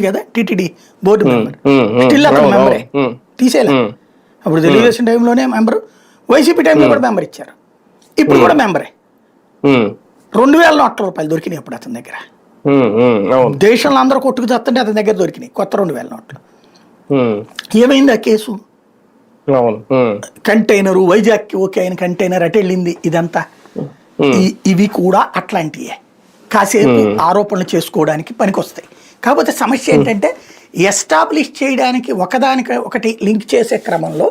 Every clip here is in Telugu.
కదా టిటిడి బోర్డు మెంబర్, స్టిల్ అతను మెంబరే, తీసేలా. అప్పుడు తెలుగుదేశం టైంలోనే మెంబరు, వైసీపీ టైంలో కూడా మెంబర్ ఇచ్చారు, ఇప్పుడు కూడా మెంబరే. 2000 నోట్ల రూపాయలు దొరికినాయి అప్పుడు అతని దగ్గర. దేశంలో అందరూ కొట్టుకు చేస్తుంటే అతని దగ్గర దొరికినాయి కొత్త 2000 నోట్లు. ఏమైంది ఆ కేసు? కంటైనరు వైజాగ్కి ఓకే అయిన కంటైనర్ అటు వెళ్ళింది, ఇదంతా ఇవి కూడా అట్లాంటివే, కాసేపు ఆరోపణలు చేసుకోవడానికి పనికొస్తాయి. కాకపోతే సమస్య ఏంటంటే ఎస్టాబ్లిష్ చేయడానికి ఒకదానికి ఒకటి లింక్ చేసే క్రమంలో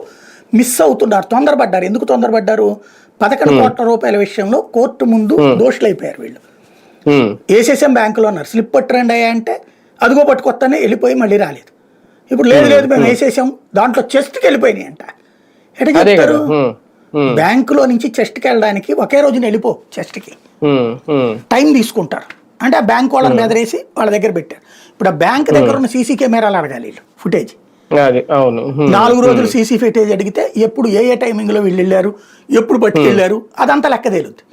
మిస్ అవుతున్నారు, తొందరపడ్డారు. ఎందుకు తొందరపడ్డారు? 11 కోట్ల రూపాయల విషయంలో కోర్టు ముందు దోషులైపోయారు వీళ్ళు. వేసేసాం బ్యాంకులో అన్నారు, స్లిప్ పట్టురండి అయ్యా అంటే అదిగో పట్టుకొస్తానే వెళ్ళిపోయి మళ్ళీ రాలేదు. ఇప్పుడు లేదు లేదు మేము వేసేసాం, దాంట్లో చెస్ట్కి వెళ్ళిపోయినాయి అంట. ఎట చెప్తారు? బ్యాంకులో నుంచి చెస్ట్కి వెళ్ళడానికి ఒకే రోజున వెళ్ళిపో, చెస్ట్కి టైం తీసుకుంటారు అంటే ఆ బ్యాంక్ వాళ్ళని బెదిరేసి వాళ్ళ దగ్గర పెట్టారు. ఇప్పుడు ఆ బ్యాంక్ దగ్గర ఉన్న సీసీ కెమెరాలు అడగాలి వీళ్ళు, ఫుటేజ్ 4 రోజులు సీసీ ఫుటేజ్ అడిగితే ఎప్పుడు ఏ టైమింగ్ లో వీళ్ళు వెళ్ళారు, ఎప్పుడు పట్టుకెళ్ళారు, అదంతా లెక్క తేలుద్ది.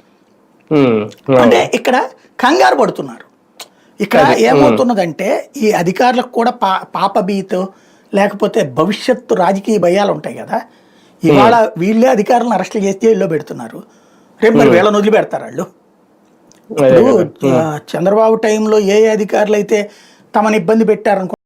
అంటే ఇక్కడ కంగారు పడుతున్నారు. ఇక్కడ ఏమవుతున్నదంటే ఈ అధికారులకు కూడా పాపభీతో లేకపోతే భవిష్యత్తు రాజకీయ భయాలు ఉంటాయి కదా. ఇవాళ వీళ్ళే అధికారులను అరెస్టులు చేసి జైల్లో పెడుతున్నారు, రేపు మరి వీళ్ళని వదిలిపెడతారు వాళ్ళు. ఇప్పుడు చంద్రబాబు టైంలో ఏ అధికారులు అయితే తమను ఇబ్బంది పెట్టారనుకో